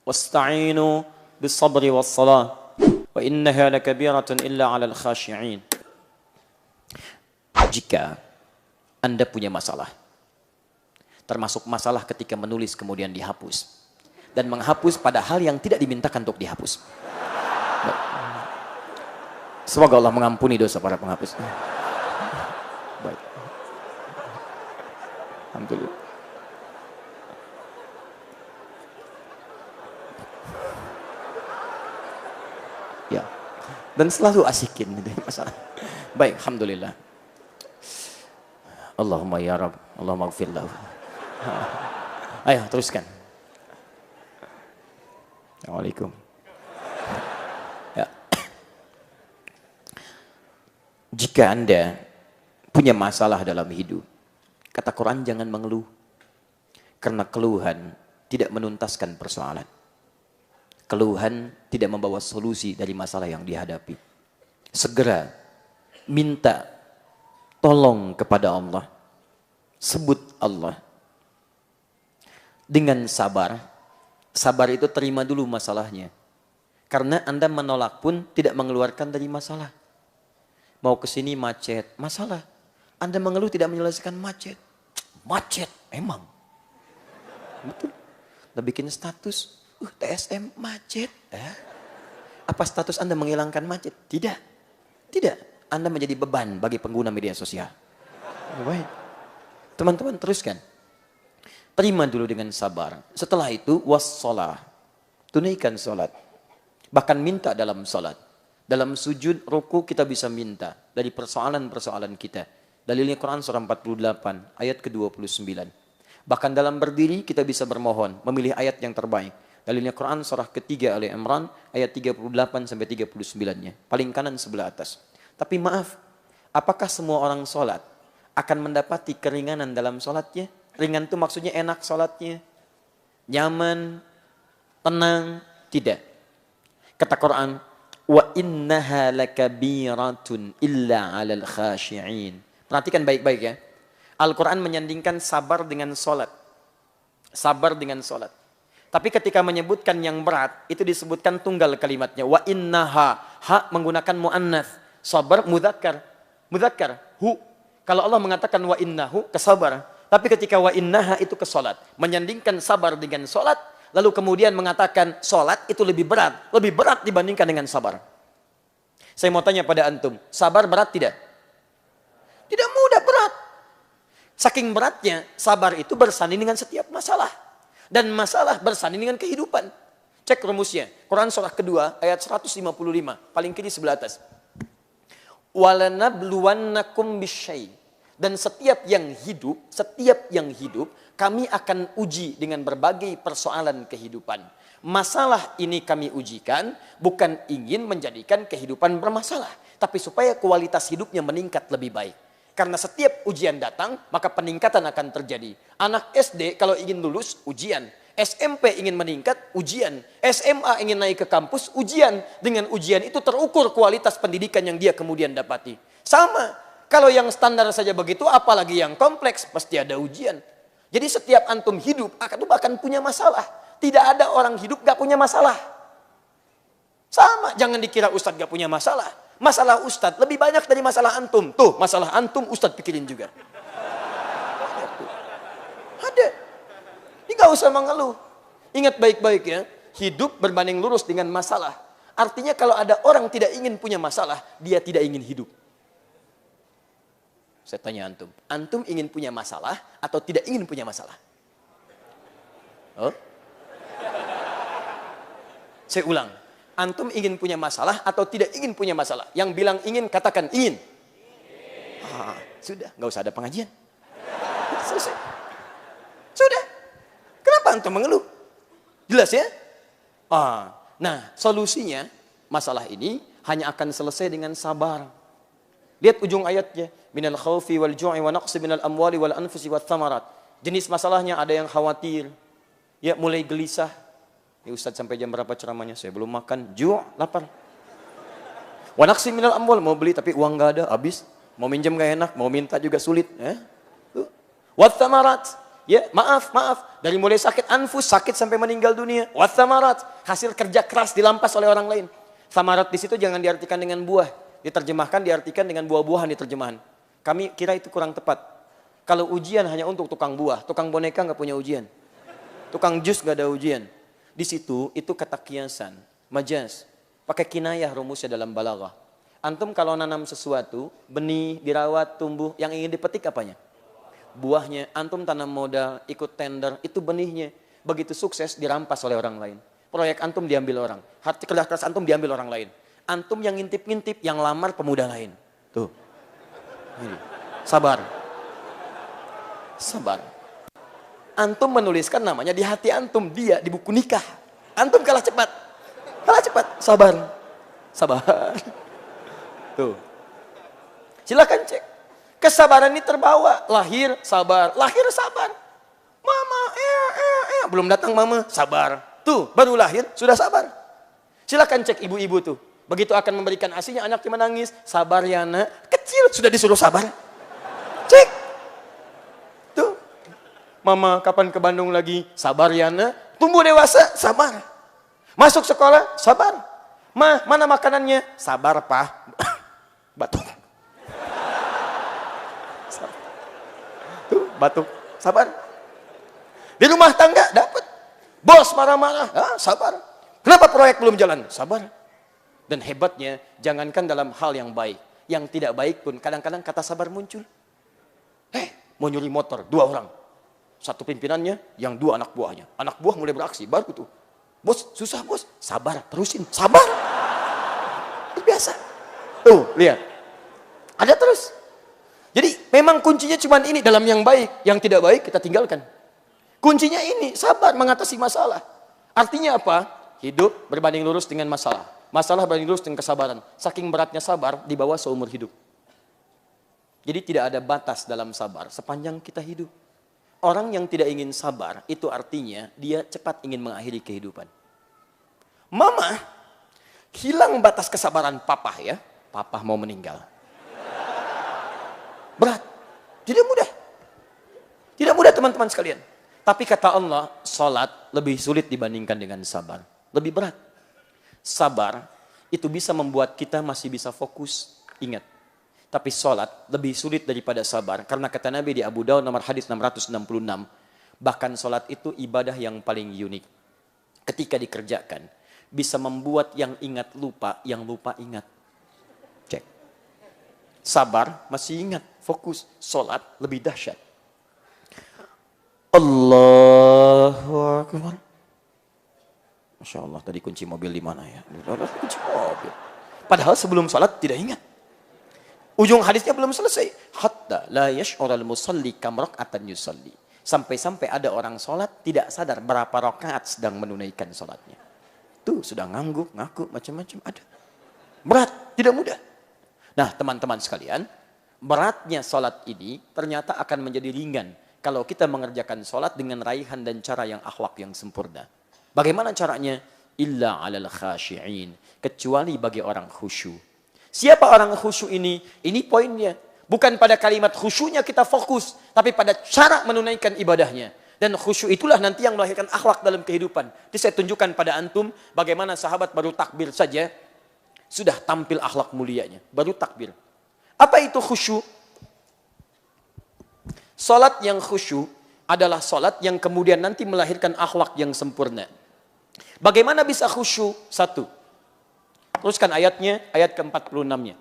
wasta'inu bis-sabri was-salah wa innaha lakabiratun illa 'alal khashi'in. Jika Anda punya masalah, termasuk masalah ketika menulis kemudian dihapus, dan menghapus pada hal yang tidak dimintakan untuk dihapus. Semoga Allah mengampuni dosa para penghapus. Baik. Alhamdulillah. Ya. Dan selalu asikin masalah. Baik, alhamdulillah. Allahumma ya Rabb, Allahumma ighfir lahu. Ayo, teruskan. Assalamualaikum. Ya. Jika Anda punya masalah dalam hidup, kata Quran jangan mengeluh. Karena keluhan tidak menuntaskan persoalan. Keluhan tidak membawa solusi dari masalah yang dihadapi. Segera minta tolong kepada Allah. Sebut Allah. Dengan sabar. Sabar itu terima dulu masalahnya. Karena Anda menolak pun tidak mengeluarkan dari masalah. Mau ke sini macet, masalah. Anda mengeluh tidak menyelesaikan macet. Macet, emang. Betul. Anda bikin status, TSM macet. Apa status Anda menghilangkan macet? Tidak. Tidak. Anda menjadi beban bagi pengguna media sosial. Baik. Teman-teman teruskan. Terima dulu dengan sabar. Setelah itu wassalah. Tunaikan salat. Bahkan minta dalam salat. Dalam sujud, ruku kita bisa minta dari persoalan-persoalan kita. Dalilnya Quran surah 48 ayat ke-29. Bahkan dalam berdiri kita bisa bermohon, memilih ayat yang terbaik. Dalilnya Quran surah ketiga Ali Imran ayat 38 sampai 39-nya. Paling kanan sebelah atas. Tapi maaf, apakah semua orang sholat akan mendapati keringanan dalam sholatnya? Ringan itu maksudnya enak sholatnya, nyaman, tenang? Tidak. Kata Quran, wa innaha lakabiratun illa 'alal khashi'in. Perhatikan baik-baik ya. Al-Quran menyandingkan sabar dengan sholat. Sabar dengan sholat. Tapi ketika menyebutkan yang berat, itu disebutkan tunggal kalimatnya. Wa innaha, ha menggunakan mu'annath. Sabar mudzakkar. Mudzakkar, hu. Kalau Allah mengatakan wa innahu, kesabar. Tapi ketika wa innaha itu ke sholat. Menyandingkan sabar dengan sholat. Lalu kemudian mengatakan sholat itu lebih berat. Lebih berat dibandingkan dengan sabar. Saya mau tanya pada antum. Sabar berat tidak? Tidak mudah, berat. Saking beratnya, sabar itu bersanding dengan setiap masalah. Dan masalah bersanding dengan kehidupan. Cek rumusnya. Quran surah kedua ayat 155. Paling kiri sebelah atas. Walanabluwannakum bisyai. Dan setiap yang hidup, kami akan uji dengan berbagai persoalan kehidupan. Masalah ini kami ujikan bukan ingin menjadikan kehidupan bermasalah, tapi supaya kualitas hidupnya meningkat lebih baik. Karena setiap ujian datang, maka peningkatan akan terjadi. Anak SD kalau ingin lulus, ujian. SMP ingin meningkat, ujian. SMA ingin naik ke kampus, ujian. Dengan ujian itu terukur kualitas pendidikan yang dia kemudian dapati. Sama, kalau yang standar saja begitu, apalagi yang kompleks, pasti ada ujian. Jadi setiap antum hidup akan punya masalah. Tidak ada orang hidup gak punya masalah. Sama, jangan dikira Ustadz gak punya masalah. Masalah Ustadz lebih banyak dari masalah antum. Tuh, masalah antum Ustadz pikirin juga. Ada. Ini gak usah mengeluh. Ingat baik-baik ya. Hidup berbanding lurus dengan masalah. Artinya kalau ada orang tidak ingin punya masalah, dia tidak ingin hidup. Saya tanya antum. Antum ingin punya masalah atau tidak ingin punya masalah? Oh? Saya ulang. Antum ingin punya masalah atau tidak ingin punya masalah? Yang bilang ingin, katakan ingin. Sudah, nggak usah ada pengajian. Selesai. Sudah. Kenapa antum mengeluh? Jelas ya? Nah, solusinya masalah ini hanya akan selesai dengan sabar. Lihat ujung ayatnya. Minal khawfi wal ju'i wa naqsi minal amwali wal anfusi wat thamarat. Jenis masalahnya ada yang khawatir. Ya, mulai gelisah. Ya Ustaz sampai jam berapa ceramahnya? Saya belum makan, lapar. Wa naqsi minal amwal, mau beli tapi uang enggak ada, habis. Mau minjem enggak enak, mau minta juga sulit, Wat thamarat. Ya, maaf. Dari mulai sakit anfus, sakit sampai meninggal dunia. Wathamarat, hasil kerja keras dilampas oleh orang lain. Samarat di situ jangan diartikan dengan buah. Diterjemahkan, diartikan dengan buah-buahan di terjemahan. Kami kira itu kurang tepat. Kalau ujian hanya untuk tukang buah, tukang boneka nggak punya ujian. Tukang jus nggak ada ujian. Di situ, itu kata kiasan, majaz. Pakai kinayah rumusnya dalam balaghah. Antum kalau nanam sesuatu, benih, dirawat, tumbuh, yang ingin dipetik apanya? Buahnya. Antum tanam modal, ikut tender, itu benihnya. Begitu sukses dirampas oleh orang lain. Proyek antum diambil orang. Hati kerja keras antum diambil orang lain. Antum yang ngintip-ngintip, yang lamar pemuda lain. Tuh. Ini. Sabar. Antum menuliskan namanya di hati antum, dia di buku nikah. Antum kalah cepat. Sabar. Tuh. Silakan cek. Kesabaran ini terbawa, lahir sabar. Mama, belum datang mama, sabar. Tuh, baru lahir, sudah sabar. Silakan cek ibu-ibu tuh. Begitu akan memberikan asinya, anaknya menangis. Sabar ya nak, kecil, sudah disuruh sabar. Cek. Tuh. Mama, kapan ke Bandung lagi? Sabar ya nak. Tumbuh dewasa, sabar. Masuk sekolah, sabar. Ma, mana makanannya? Sabar, Pak. Batuk. Batuk, sabar. Di rumah tangga dapat. Bos marah-marah, sabar. Kenapa proyek belum jalan? Sabar. Dan hebatnya, jangankan dalam hal yang baik, yang tidak baik pun kadang-kadang kata sabar muncul. Mau nyuri motor, 2 orang. Satu pimpinannya, yang 2 anak buahnya. Anak buah mulai beraksi, baru tuh. Bos, susah bos. Sabar, terusin. Sabar. Biasa. Tuh, lihat. Ada terus. Jadi memang kuncinya cuma ini dalam yang baik, yang tidak baik kita tinggalkan. Kuncinya ini, sabar mengatasi masalah. Artinya apa? Hidup berbanding lurus dengan masalah. Masalah berbanding lurus dengan kesabaran. Saking beratnya sabar, dibawa seumur hidup. Jadi tidak ada batas dalam sabar sepanjang kita hidup. Orang yang tidak ingin sabar, itu artinya dia cepat ingin mengakhiri kehidupan. Mama, hilang batas kesabaran papa ya. Papa mau meninggal. Berat. Tidak mudah teman-teman sekalian. Tapi kata Allah, salat lebih sulit dibandingkan dengan sabar. Lebih berat. Sabar itu bisa membuat kita masih bisa fokus. Ingat. Tapi salat lebih sulit daripada sabar. Karena kata Nabi di Abu Daud nomor hadis 666. Bahkan salat itu ibadah yang paling unik. Ketika dikerjakan. Bisa membuat yang ingat lupa, yang lupa ingat. Cek. Sabar masih ingat. Fokus, salat lebih dahsyat. Allahu Akbar. Masya Allah, tadi kunci mobil di mana ya? Kunci mobil. Padahal sebelum salat tidak ingat. Ujung hadisnya belum selesai. Hatta la yash'ural musalli kam raka'atan yusalli. Sampai-sampai ada orang salat tidak sadar berapa rakaat sedang menunaikan salatnya. Tuh sudah ngangguk, ngaku, macam-macam ada. Berat, tidak mudah. Nah, teman-teman sekalian, beratnya salat ini ternyata akan menjadi ringan kalau kita mengerjakan salat dengan raihan dan cara yang akhlak yang sempurna. Bagaimana caranya? Illa 'alal khashi'in, kecuali bagi orang khusyuk. Siapa orang khusyuk ini? Ini poinnya. Bukan pada kalimat khusyuknya kita fokus, tapi pada cara menunaikan ibadahnya. Dan khusyuk itulah nanti yang melahirkan akhlak dalam kehidupan. Jadi saya tunjukkan pada antum bagaimana sahabat baru takbir saja sudah tampil akhlak mulianya. Baru takbir. Apa itu khusyuk? Salat yang khusyuk adalah salat yang kemudian nanti melahirkan akhlak yang sempurna. Bagaimana bisa khusyuk? 1. Teruskan ayatnya, ayat ke-46-nya.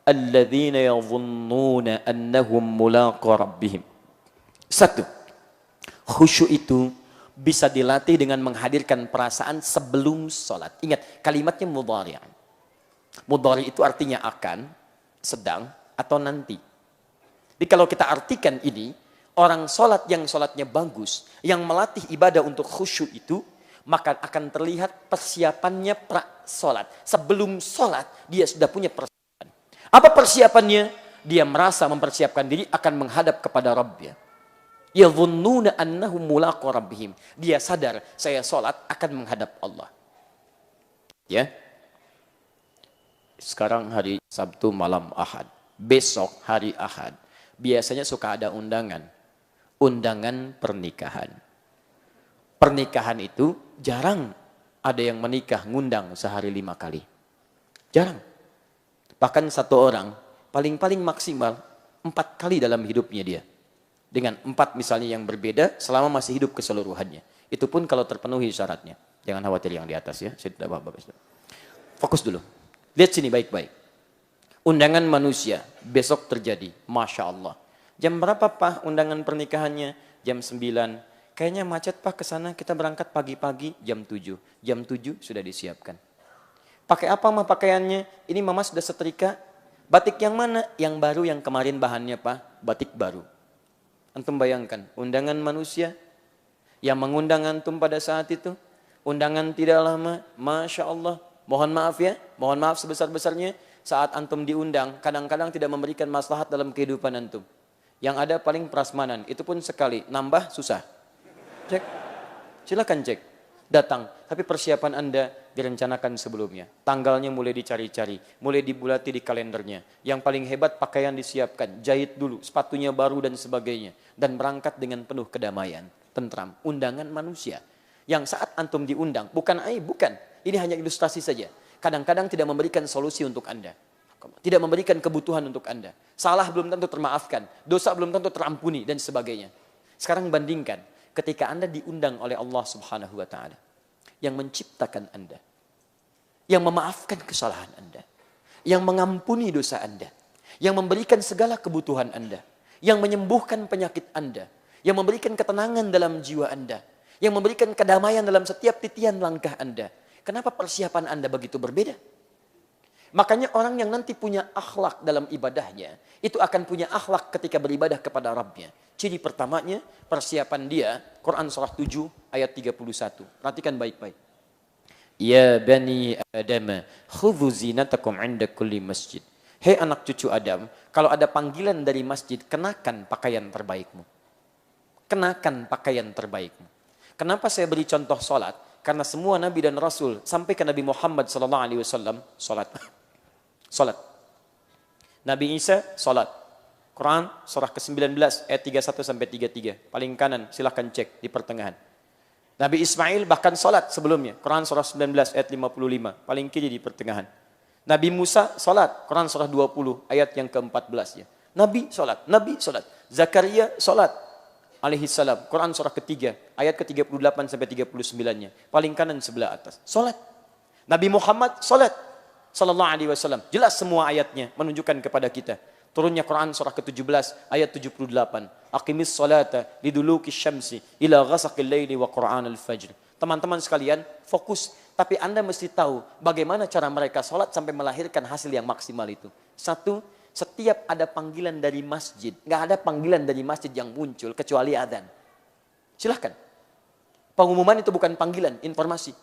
Alladzina yadhunnuna annahum mulaqu rabbihim. 1. Khusyuk itu bisa dilatih dengan menghadirkan perasaan sebelum salat. Ingat, kalimatnya mudhari'. Mudhari' itu artinya akan, sedang, atau nanti. Jadi kalau kita artikan ini, orang sholat yang sholatnya bagus, yang melatih ibadah untuk khusyuk itu, maka akan terlihat persiapannya pra-sholat. Sebelum sholat, dia sudah punya persiapan. Apa persiapannya? Dia merasa mempersiapkan diri akan menghadap kepada Rabbnya. Yadhunnuna annahum mulaqu rabbihim. Dia sadar, saya sholat akan menghadap Allah. Ya. Sekarang hari Sabtu malam Ahad. Besok hari Ahad. Biasanya suka ada undangan. undangan pernikahan. Pernikahan itu jarang ada yang menikah ngundang sehari 5 kali. Jarang. Bahkan satu orang paling-paling maksimal 4 kali dalam hidupnya dia. Dengan 4 misalnya yang berbeda selama masih hidup keseluruhannya. Itu pun kalau terpenuhi syaratnya. Jangan khawatir yang di atas ya. Saya tidak apa-apa. Fokus dulu. Lihat sini baik-baik. Undangan manusia besok terjadi. Masya Allah. Jam berapa Pak undangan pernikahannya? Jam 9. Kayaknya macet Pak ke sana, kita berangkat pagi-pagi jam 7. Jam 7 sudah disiapkan. Pakai apa mah pakaiannya? Ini mama sudah setrika. Batik yang mana? Yang baru, yang kemarin bahannya Pak. Batik baru. Antum bayangkan, undangan manusia yang mengundang antum pada saat itu. Undangan tidak lama, Masya Allah. Mohon maaf ya, mohon maaf sebesar-besarnya. Saat antum diundang, kadang-kadang tidak memberikan maslahat dalam kehidupan antum. Yang ada paling prasmanan, itu pun sekali. Nambah susah. Cek, silakan cek, datang. Tapi persiapan Anda direncanakan sebelumnya. Tanggalnya mulai dicari-cari, mulai dibulati di kalendernya. Yang paling hebat pakaian disiapkan, jahit dulu, sepatunya baru dan sebagainya. Dan berangkat dengan penuh kedamaian, tentram. Undangan manusia. Yang saat antum diundang, bukan aib, bukan. Ini hanya ilustrasi saja. Kadang-kadang tidak memberikan solusi untuk Anda. Tidak memberikan kebutuhan untuk Anda. Salah belum tentu termaafkan, dosa belum tentu terampuni dan sebagainya. Sekarang bandingkan. Ketika Anda diundang oleh Allah Subhanahu wa Ta'ala, yang menciptakan Anda, yang memaafkan kesalahan Anda, yang mengampuni dosa Anda, yang memberikan segala kebutuhan Anda, yang menyembuhkan penyakit Anda, yang memberikan ketenangan dalam jiwa Anda, yang memberikan kedamaian dalam setiap titian langkah Anda. Kenapa persiapan Anda begitu berbeda? Makanya orang yang nanti punya akhlak dalam ibadahnya, itu akan punya akhlak ketika beribadah kepada Rabbnya. Ciri pertamanya, persiapan dia, Quran surah 7 ayat 31. Perhatikan baik-baik. Ya bani Adam, khudhu zinatakum 'inda kulli masjid. Hei anak cucu Adam, kalau ada panggilan dari masjid, kenakan pakaian terbaikmu. Kenakan pakaian terbaikmu. Kenapa saya beri contoh salat? Karena semua nabi dan rasul sampai ke Nabi Muhammad SAW salat. Salat. Nabi Isa salat. Quran surah ke-19 ayat 31 sampai 33. Paling kanan silahkan cek di pertengahan. Nabi Ismail bahkan salat sebelumnya. Quran surah 19 ayat 55. Paling kiri di pertengahan. Nabi Musa salat. Quran surah 20 ayat yang ke-14 ya. Nabi salat. Nabi salat. Zakaria salat alaihi salam. Quran surah ketiga ayat ke-38 sampai 39-nya. Paling kanan sebelah atas. Salat. Nabi Muhammad salat sallallahu alaihi wasallam. Jelas semua ayatnya menunjukkan kepada kita. Turunnya Quran surah ke-17 ayat 78. Aqimis salata liduluki syamsi ila ghasaqil laili wa Qur'an al-fajr. Teman-teman sekalian, fokus. Tapi Anda mesti tahu bagaimana cara mereka salat sampai melahirkan hasil yang maksimal itu. Satu, setiap ada panggilan dari masjid. Nggak ada panggilan dari masjid yang muncul kecuali adzan. Silahkan. Pengumuman itu bukan panggilan, informasi.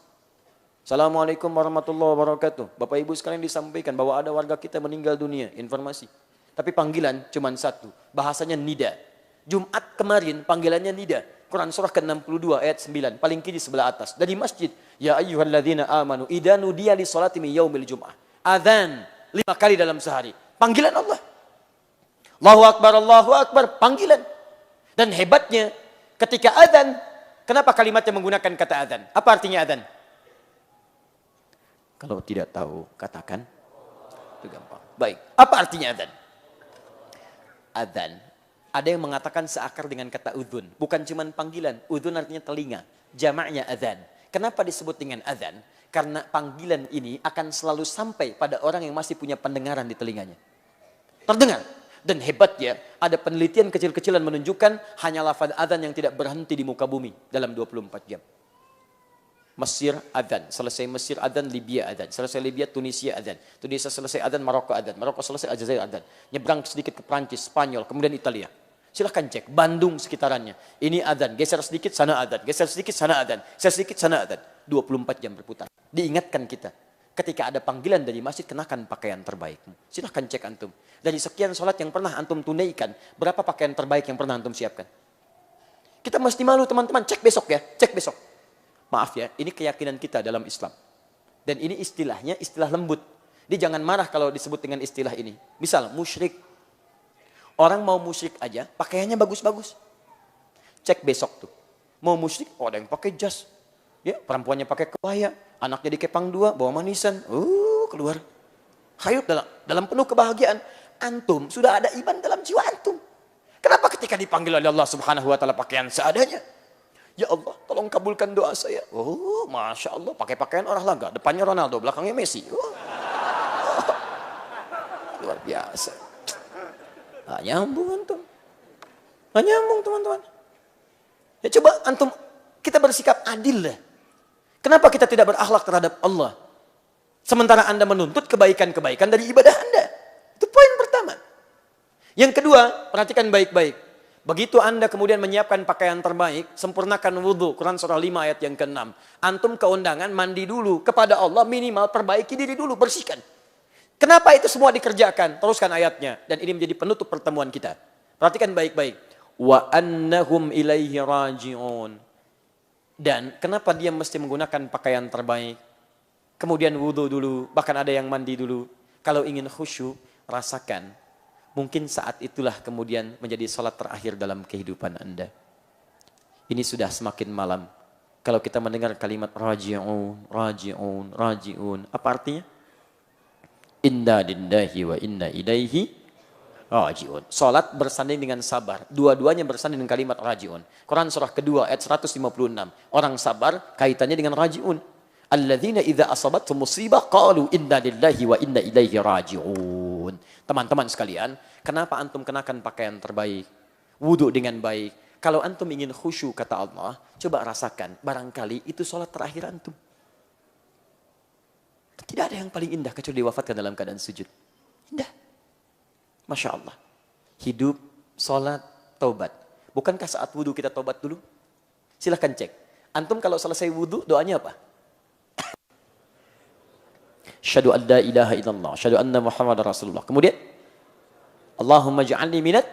Assalamualaikum warahmatullahi wabarakatuh. Bapak Ibu sekalian disampaikan bahwa ada warga kita meninggal dunia. Informasi. Tapi panggilan cuma satu. Bahasanya nida. Jumat kemarin panggilannya nida. Quran surah ke-62 ayat 9. Paling kiri sebelah atas. Dari masjid. Ya ayyuhalladzina amanu idanu diya li sholati min yaumil jum'ah. Adzan 5 kali dalam sehari. Panggilan Allah. Allahu Akbar, Allahu Akbar. Panggilan. Dan hebatnya ketika adzan. Kenapa kalimatnya menggunakan kata adzan? Apa artinya adzan? Kalau tidak tahu, katakan. Itu gampang. Baik. Apa artinya adzan? Adzan. Ada yang mengatakan seakar dengan kata udhun. Bukan cuma panggilan. Udhun artinya telinga. Jamaknya adzan. Kenapa disebut dengan adzan? Karena panggilan ini akan selalu sampai pada orang yang masih punya pendengaran di telinganya. Terdengar. Dan hebatnya, ada penelitian kecil-kecilan menunjukkan hanya lafaz adzan yang tidak berhenti di muka bumi dalam 24 jam. Mesir adzan, selesai Mesir adzan, Libya adzan, selesai Libya Tunisia adzan, Tunisia selesai adzan, Maroko adzan, Maroko selesai Aljazair adzan, nyebrang sedikit ke Prancis, Spanyol, kemudian Italia. Silahkan cek Bandung sekitarannya. Ini adzan, geser sedikit sana adzan, geser sedikit sana adzan, geser sedikit sana adzan. 24 jam berputar. Diingatkan kita, ketika ada panggilan dari masjid, kenakan pakaian terbaikmu. Silahkan cek antum. Dari sekian sholat yang pernah antum tunaikan, berapa pakaian terbaik yang pernah antum siapkan? Kita mesti malu teman-teman, cek besok ya, cek besok. Maaf ya, ini keyakinan kita dalam Islam. Dan ini istilahnya istilah lembut. Dia jangan marah kalau disebut dengan istilah ini. Misal, musyrik. Orang mau musyrik aja, pakaiannya bagus-bagus. Cek besok tuh. Mau musik, oh ada yang pakai jas. Ya, perempuannya pakai kebaya, anaknya dikepang dua, bawa manisan. Keluar. Hayut dalam penuh kebahagiaan. Antum sudah ada iman dalam jiwa antum. Kenapa ketika dipanggil oleh Allah Subhanahu wa taala pakaian seadanya? Ya Allah, tolong kabulkan doa saya. Masya Allah, pakai pakaian olahraga, depannya Ronaldo, belakangnya Messi. Luar biasa. Nggak nyambung antum. Nggak nyambung teman-teman. Ya coba antum, kita bersikap adil lah. Kenapa kita tidak berakhlak terhadap Allah? Sementara Anda menuntut kebaikan-kebaikan dari ibadah Anda. Itu poin pertama. Yang kedua, perhatikan baik-baik. Begitu Anda kemudian menyiapkan pakaian terbaik, sempurnakan wudhu. Quran surah 5 ayat yang ke-6. Antum ke undangan, mandi dulu. Kepada Allah minimal perbaiki diri dulu, bersihkan. Kenapa itu semua dikerjakan? Teruskan ayatnya. Dan ini menjadi penutup pertemuan kita. Perhatikan baik-baik. Wa annahum ilaihi raji'un. Dan kenapa dia mesti menggunakan pakaian terbaik? Kemudian wudhu dulu, bahkan ada yang mandi dulu. Kalau ingin khusyuk, rasakan. Mungkin saat itulah kemudian menjadi salat terakhir dalam kehidupan Anda. Ini sudah semakin malam. Kalau kita mendengar kalimat raji'un, raji'un, raji'un. Apa artinya? Inna lillahi wa inna ilaihi raji'un. Salat bersanding dengan sabar. Dua-duanya bersanding dengan kalimat raji'un. Quran surah kedua ayat 156. Orang sabar kaitannya dengan raji'un. Alladzina idza asabathum musibah qalu inna lillahi wa inna ilaihi raji'un. Teman-teman sekalian, kenapa antum kenakan pakaian terbaik? Wudu dengan baik. Kalau antum ingin khusyuk kata Allah, coba rasakan. Barangkali itu salat terakhir antum. Tidak ada yang paling indah kecuali diwafatkan dalam keadaan sujud. Indah. Masya Allah. Hidup, sholat, taubat. Bukankah saat wudhu kita taubat dulu? Silahkan cek. Antum kalau selesai wudhu, doanya apa? Asyhadu an la ilaha illallah. Asyhadu anna Muhammad Rasulullah. Kemudian, Allahumma ja'alni minat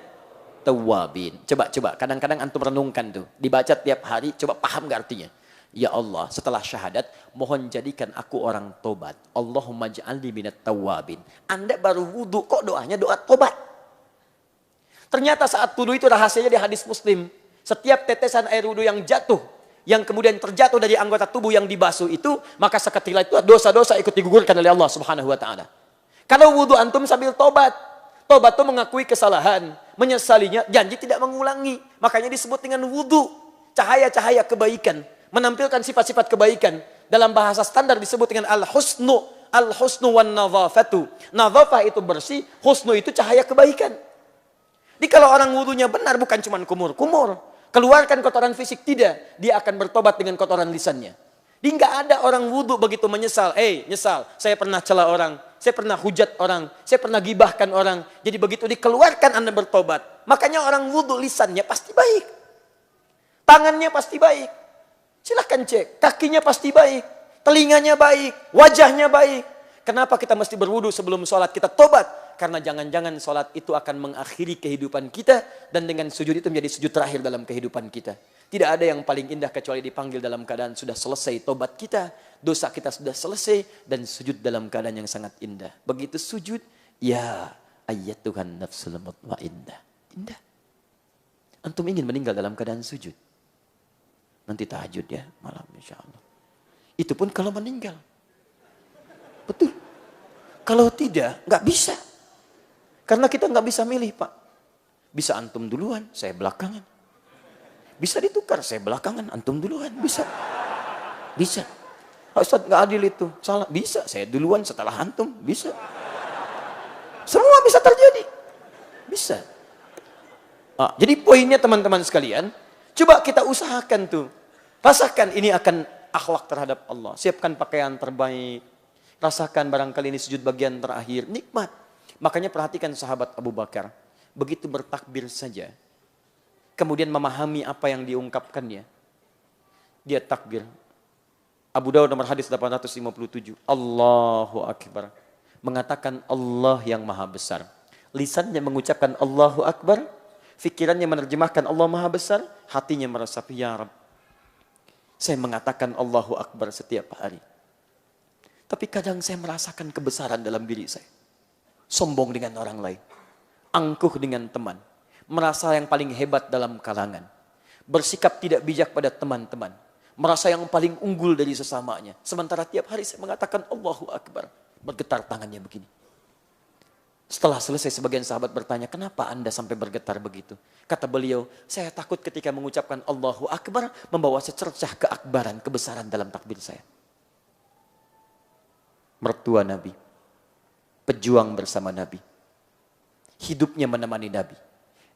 tawwabin. Coba. Kadang-kadang antum renungkan tuh. Dibaca tiap hari, coba paham gak artinya? Ya Allah, setelah syahadat, mohon jadikan aku orang tobat. Allahumma ja'alni minat tawwabin. Anda baru wudhu, kok doanya doa tobat? Ternyata saat wudhu itu rahasianya di hadis Muslim. Setiap tetesan air wudhu yang jatuh, yang kemudian terjatuh dari anggota tubuh yang dibasuh itu, maka seketika itu dosa-dosa ikut digugurkan oleh Allah Subhanahu wa taala. Kalau wudhu antum sambil tobat, tobat itu mengakui kesalahan, menyesalinya, janji tidak mengulangi. Makanya disebut dengan wudhu, cahaya-cahaya kebaikan. Menampilkan sifat-sifat kebaikan. Dalam bahasa standar disebut dengan al-husnu. Al-husnu wan nadhafatu. Nadhafah itu bersih, husnu itu cahaya kebaikan. Jadi kalau orang wudunya benar, bukan cuma kumur-kumur. Keluarkan kotoran fisik, tidak. Dia akan bertobat dengan kotoran lisannya. Jadi nggak ada orang wudu begitu menyesal. Nyesal, saya pernah cela orang. Saya pernah hujat orang. Saya pernah gibahkan orang. Jadi begitu dikeluarkan Anda bertobat. Makanya orang wudu lisannya pasti baik. Tangannya pasti baik. Silahkan cek, kakinya pasti baik, telinganya baik, wajahnya baik. Kenapa kita mesti berwudu sebelum sholat kita tobat? Karena jangan-jangan sholat itu akan mengakhiri kehidupan kita dan dengan sujud itu menjadi sujud terakhir dalam kehidupan kita. Tidak ada yang paling indah kecuali dipanggil dalam keadaan sudah selesai tobat kita, dosa kita sudah selesai dan sujud dalam keadaan yang sangat indah. Begitu sujud, ya ayyatuhan nafsul mutmainnah. Indah. Antum ingin meninggal dalam keadaan sujud? Nanti tahajud ya malam insya Allah. Itu pun kalau meninggal. Betul. Kalau tidak, nggak bisa. Karena kita nggak bisa milih Pak. Bisa antum duluan, saya belakangan. Bisa ditukar, saya belakangan, antum duluan. Bisa. Bisa. Ustaz nggak adil itu, salah. Bisa, saya duluan setelah antum. Bisa. Semua bisa terjadi. Bisa. Jadi poinnya teman-teman sekalian, coba kita usahakan tuh. Rasakan ini akan akhlak terhadap Allah. Siapkan pakaian terbaik. Rasakan barangkali ini sujud bagian terakhir. Nikmat. Makanya perhatikan sahabat Abu Bakar. Begitu bertakbir saja. Kemudian memahami apa yang diungkapkannya. Dia takbir. Abu Dawud nomor hadis 857. Allahu Akbar. Mengatakan Allah yang maha besar. Lisannya mengucapkan Allahu Akbar. Fikirannya menerjemahkan Allah maha besar. Hatinya meresapi ya Rabb. Saya mengatakan Allahu Akbar setiap hari. Tapi kadang saya merasakan kebesaran dalam diri saya. Sombong dengan orang lain. Angkuh dengan teman. Merasa yang paling hebat dalam kalangan. bersikap tidak bijak pada teman-teman, merasa yang paling unggul dari sesamanya. Sementara tiap hari saya mengatakan Allahu Akbar, bergetar tangannya begini. Setelah selesai sebagian sahabat bertanya, kenapa Anda sampai bergetar begitu? Kata beliau, saya takut ketika mengucapkan Allahu Akbar membawa secercah keakbaran, kebesaran dalam takbir saya. Mertua Nabi, pejuang bersama Nabi, hidupnya menemani Nabi,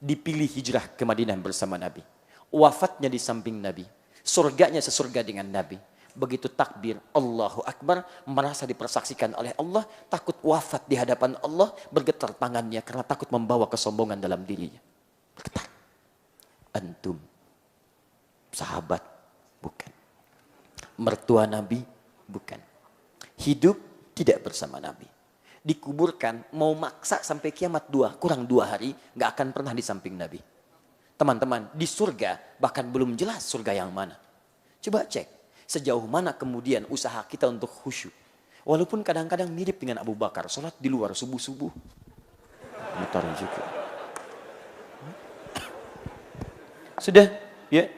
dipilih hijrah ke Madinah bersama Nabi, wafatnya di samping Nabi, surganya sesurga dengan Nabi. Begitu takbir Allahu Akbar, merasa dipersaksikan oleh Allah, takut wafat di hadapan Allah, bergetar tangannya karena takut membawa kesombongan dalam dirinya. Bergetar. Antum sahabat? Bukan. Mertua Nabi? Bukan. Hidup tidak bersama Nabi. Dikuburkan, mau maksa sampai kiamat kurang 2 hari, gak akan pernah di samping Nabi. Teman-teman, di surga bahkan belum jelas surga yang mana. Coba cek. Sejauh mana kemudian usaha kita untuk khusyuk. Walaupun kadang-kadang mirip dengan Abu Bakar. Sholat di luar subuh-subuh. Mutar juga. Sudah? Ya.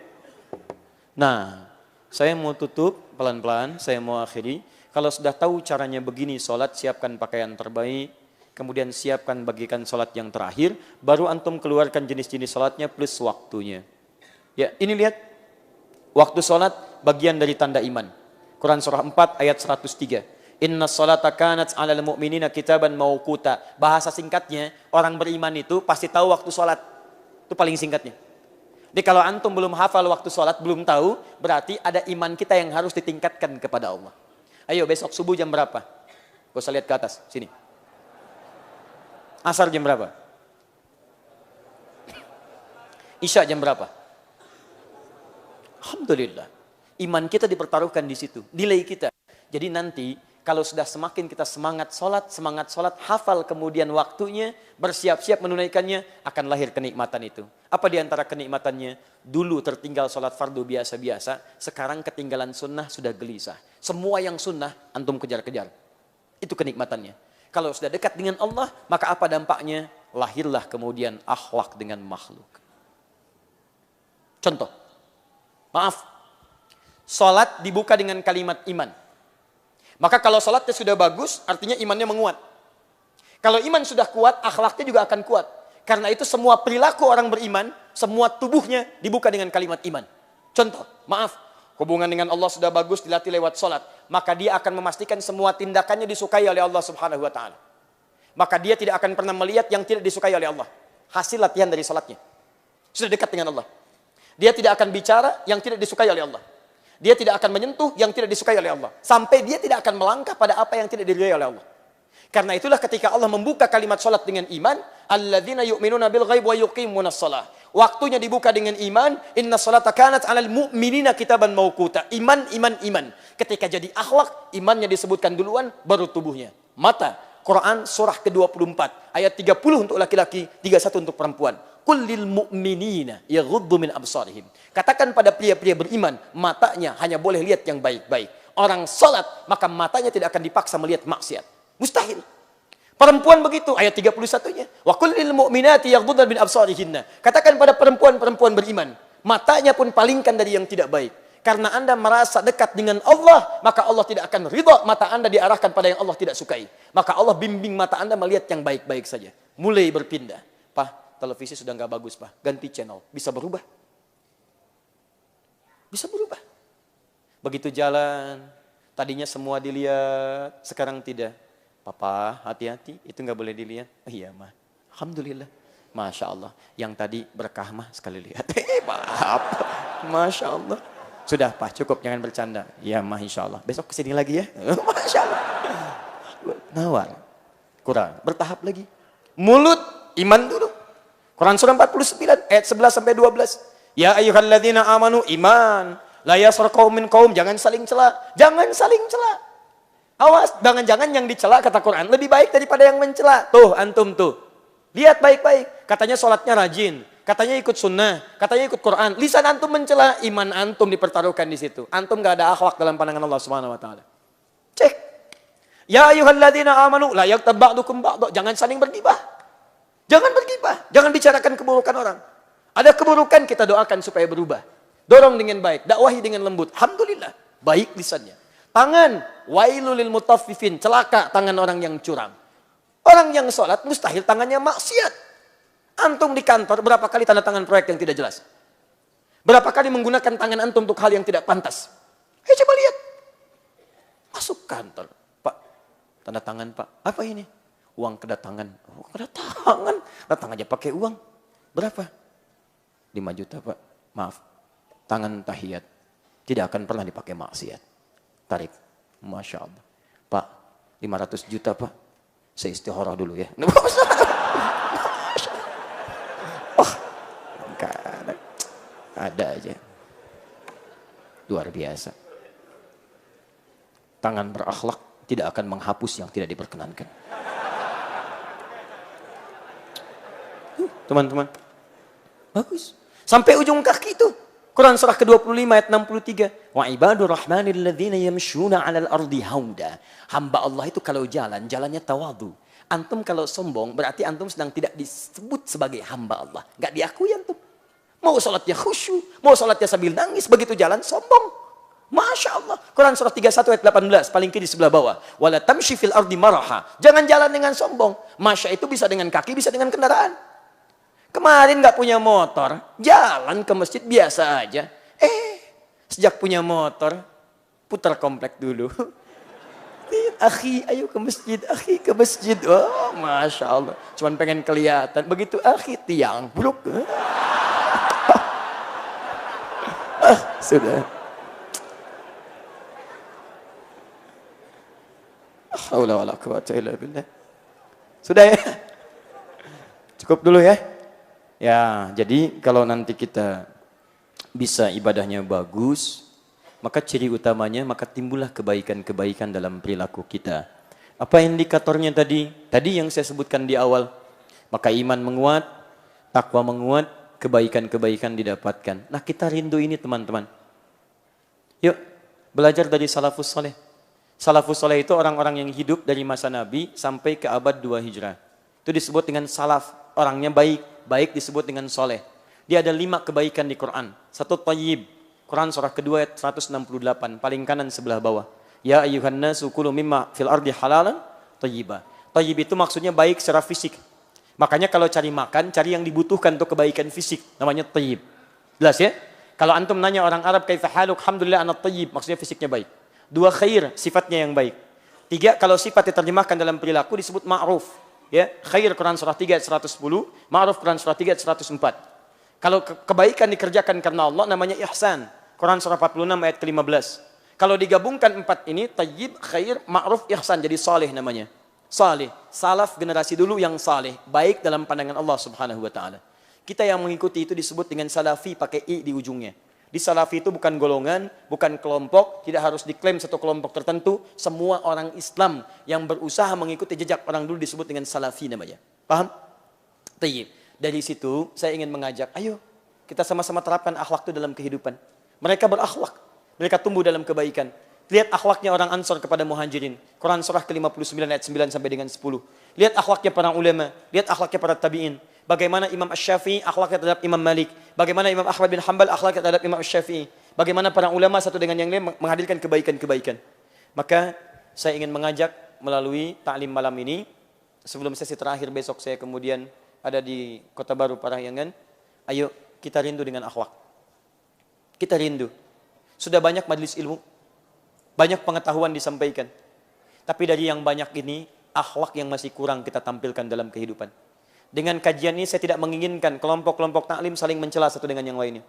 Nah, saya mau tutup pelan-pelan. Saya mau akhiri. Kalau sudah tahu caranya begini sholat, siapkan pakaian terbaik. Kemudian siapkan bagikan sholat yang terakhir. Baru antum keluarkan jenis-jenis sholatnya plus waktunya. Ya, ini lihat. Waktu sholat bagian dari tanda iman. Quran surah 4 ayat 103. Inna sholata kanat 'alal mu'minina kitaban mauquta. Bahasa singkatnya, orang beriman itu pasti tahu waktu sholat. Itu paling singkatnya. Jadi kalau antum belum hafal waktu sholat, belum tahu, berarti ada iman kita yang harus ditingkatkan kepada Allah. Ayo besok subuh jam berapa? Gak usah lihat ke atas, sini. Asar jam berapa? Isya jam berapa? Alhamdulillah. Iman kita dipertaruhkan di situ. Nilai kita. Jadi nanti kalau sudah semakin kita semangat sholat, hafal kemudian waktunya, bersiap-siap menunaikannya, akan lahir kenikmatan itu. Apa di antara kenikmatannya? Dulu tertinggal sholat fardu biasa-biasa, sekarang ketinggalan sunnah sudah gelisah. Semua yang sunnah, antum kejar-kejar. Itu kenikmatannya. Kalau sudah dekat dengan Allah, maka apa dampaknya? Lahirlah kemudian akhlak dengan makhluk. Contoh. Maaf, sholat dibuka dengan kalimat iman. Maka kalau sholatnya sudah bagus, artinya imannya menguat. Kalau iman sudah kuat, akhlaknya juga akan kuat. Karena itu semua perilaku orang beriman, semua tubuhnya dibuka dengan kalimat iman. Contoh, maaf, hubungan dengan Allah sudah bagus, dilatih lewat sholat. Maka dia akan memastikan semua tindakannya disukai oleh Allah Subhanahu wa Ta'ala. Maka dia tidak akan pernah melihat yang tidak disukai oleh Allah. Hasil latihan dari sholatnya. Sudah dekat dengan Allah. Dia tidak akan bicara yang tidak disukai oleh Allah. Dia tidak akan menyentuh yang tidak disukai oleh Allah. Sampai dia tidak akan melangkah pada apa yang tidak diridhai oleh Allah. Karena itulah ketika Allah membuka kalimat salat dengan iman, alladzina yu'minuna bil ghaib wa yuqimunas shalah. Waktunya dibuka dengan iman, inna salata kanat 'alal mu'minina kitaban mauquta. Iman, iman, iman. Ketika jadi akhlak, imannya disebutkan duluan, baru tubuhnya. Mata, Quran surah ke-24, ayat 30 untuk laki-laki, 31 untuk perempuan. Kullil mu'minina yaghuddu min absarihim. Katakan pada pria-pria beriman, matanya hanya boleh lihat yang baik-baik. Orang salat, maka matanya tidak akan dipaksa melihat maksiat. Mustahil. Perempuan begitu, ayat 31-nya. Wa kullil mu'minati yaghuddna min absarihinna. Katakan pada perempuan-perempuan beriman, matanya pun palingkan dari yang tidak baik. Karena Anda merasa dekat dengan Allah, maka Allah tidak akan ridha mata Anda diarahkan pada yang Allah tidak sukai. Maka Allah bimbing mata Anda melihat yang baik-baik saja. Mulai berpindah. Pak, televisi sudah nggak bagus, Pak. Ganti channel. Bisa berubah. Bisa berubah. Begitu jalan, tadinya semua dilihat, sekarang tidak. Papa, hati-hati, itu nggak boleh dilihat. Oh, iya, Ma. Alhamdulillah. Masya Allah. Yang tadi berkah, Ma, sekali lihat. Maaf. Masya Allah. Sudah, Pak, cukup, jangan bercanda. Ya, Ma, insya Allah. Besok kesini lagi ya. Masya Allah. Nawar. Kurang. Bertahap lagi. Mulut, iman dulu. Quran surah 49 ayat 11 sampai 12. Ya ayyuhalladzina amanu iman, la yaskhar qaumin qaum, jangan saling cela. Jangan saling cela. Awas, jangan-jangan yang dicela kata Quran lebih baik daripada yang mencela. Tuh antum tuh. Lihat baik-baik. Katanya sholatnya rajin, katanya ikut sunnah, katanya ikut Quran. Lisan antum mencela, iman antum dipertaruhkan di situ. Antum enggak ada akhlak dalam pandangan Allah Subhanahu wa taala. Cek. Ya ayyuhalladzina amanu la yaghtab ba'dukum ba'd. Jangan saling bergibah. Jangan bergibah, jangan bicarakan keburukan orang. Ada keburukan, kita doakan supaya berubah. Dorong dengan baik, dakwahi dengan lembut. Alhamdulillah, baik lisannya. Tangan, wailul lil mutaffifin, celaka tangan orang yang curang. Orang yang sholat mustahil tangannya maksiat. Antum di kantor berapa kali tanda tangan proyek yang tidak jelas? Berapa kali menggunakan tangan antum untuk hal yang tidak pantas? Ayo coba lihat. Masuk kantor. Pak, tanda tangan Pak. Apa ini? Uang kedatangan. Oh, kedatangan. Datang aja pakai uang. Berapa? 5 juta Pak. Maaf. Tangan tahiyat. Tidak akan pernah dipakai maksiat. Tarik. Masya Allah. Pak, 500 juta Pak. Saya istikharah dulu ya. Oh, ada aja. Luar biasa. Tangan berakhlak tidak akan menghapus yang tidak diperkenankan. Teman-teman. Bagus. Sampai ujung kaki itu. Quran surah ke-25 ayat 63. Wa ibadur rahmanil ladzina yamshuna 'alal ardi hauda. Hamba Allah itu kalau jalan, jalannya tawadu. Antum kalau sombong berarti antum sedang tidak disebut sebagai hamba Allah. Enggak diakui antum. Mau salatnya khusyuk, mau salatnya sambil nangis, begitu jalan sombong. Masya Allah. Quran surah 31 ayat 18, paling kiri sebelah bawah. Wala tamshi fil ardi maraha. Jangan jalan dengan sombong. Masya itu bisa dengan kaki, bisa dengan kendaraan. Kemarin nggak punya motor, jalan ke masjid biasa aja. Sejak punya motor, putar komplek dulu. Akhi, ayo ke masjid, akhi ke masjid. Oh, Masya Allah. Cuman pengen kelihatan. Begitu akhi, tiang, buruk. Sudah. Haula wala quwwata illa billah. Sudah ya? Cukup dulu ya? Ya, jadi kalau nanti kita bisa ibadahnya bagus, maka ciri utamanya, maka timbullah kebaikan-kebaikan dalam perilaku kita. Apa indikatornya tadi? Tadi yang saya sebutkan di awal. Maka iman menguat, takwa menguat, kebaikan-kebaikan didapatkan. Nah, kita rindu ini teman-teman. Yuk, belajar dari salafus saleh. Salafus saleh itu orang-orang yang hidup dari masa Nabi sampai ke abad 2 Hijrah. Itu disebut dengan salaf, orangnya baik. Baik disebut dengan soleh. Dia ada 5 kebaikan di Quran. 1 tayyib. Quran surah kedua ayat 168. Paling kanan sebelah bawah. Ya ayyuhan nasu kulu mimma fil ardi halalan tayyiba. Tayyib itu maksudnya baik secara fisik. Makanya kalau cari makan, cari yang dibutuhkan untuk kebaikan fisik. Namanya tayyib. Jelas ya? Kalau antum nanya orang Arab, kaifa haluk? Alhamdulillah ana tayyib. Maksudnya fisiknya baik. 2 khair, sifatnya yang baik. 3, kalau sifat diterjemahkan dalam perilaku disebut ma'ruf. Ya, khair Quran surah 3 ayat 110, ma'ruf Quran surah 3 ayat 104. Kalau kebaikan dikerjakan karena Allah namanya ihsan. Quran surah 46 ayat ke-15. Kalau digabungkan 4 ini, tayyib, khair, ma'ruf, ihsan, jadi saleh namanya. Saleh, salaf generasi dulu yang saleh, baik dalam pandangan Allah Subhanahu wa taala. Kita yang mengikuti itu disebut dengan salafi pakai i di ujungnya. Di salafi itu bukan golongan, bukan kelompok, tidak harus diklaim satu kelompok tertentu. Semua orang Islam yang berusaha mengikuti jejak orang dulu disebut dengan salafi namanya. Paham? Tayyib. Dari situ saya ingin mengajak, ayo kita sama-sama terapkan akhlak itu dalam kehidupan. Mereka berakhlak, mereka tumbuh dalam kebaikan. Lihat akhlaknya orang Ansor kepada Muhajirin. Quran surah ke-59 ayat 9 sampai dengan 10. Lihat akhlaknya para ulama, lihat akhlaknya para tabi'in. Bagaimana Imam Asy-Syafi'i akhlaknya terhadap Imam Malik. Bagaimana Imam Ahmad bin Hanbal akhlaknya terhadap Imam Asy-Syafi'i. Bagaimana para ulama satu dengan yang lain menghadirkan kebaikan-kebaikan. Maka saya ingin mengajak melalui taklim malam ini. Sebelum sesi terakhir besok saya kemudian ada di Kota Baru Parahyangan. Ayo kita rindu dengan akhlak. Kita rindu. Sudah banyak majelis ilmu. Banyak pengetahuan disampaikan. Tapi dari yang banyak ini, akhlak yang masih kurang kita tampilkan dalam kehidupan. Dengan kajian ini saya tidak menginginkan kelompok-kelompok taklim saling mencela satu dengan yang lainnya.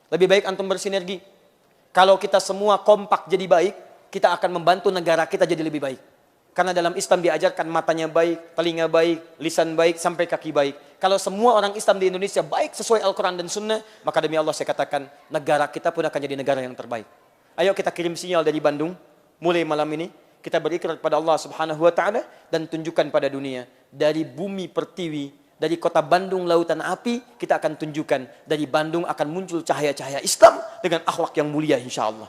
Lebih baik antum bersinergi. Kalau kita semua kompak jadi baik, kita akan membantu negara kita jadi lebih baik. Karena dalam Islam diajarkan matanya baik, telinga baik, lisan baik, sampai kaki baik. Kalau semua orang Islam di Indonesia baik sesuai Al-Quran dan Sunnah, maka demi Allah saya katakan, negara kita pun akan jadi negara yang terbaik. Ayo kita kirim sinyal dari Bandung, mulai malam ini, kita berikrar kepada Allah Subhanahu wa Ta'ala, dan tunjukkan pada dunia, dari bumi pertiwi, dari kota Bandung lautan api, kita akan tunjukkan dari Bandung akan muncul cahaya-cahaya Islam dengan akhlak yang mulia insya Allah.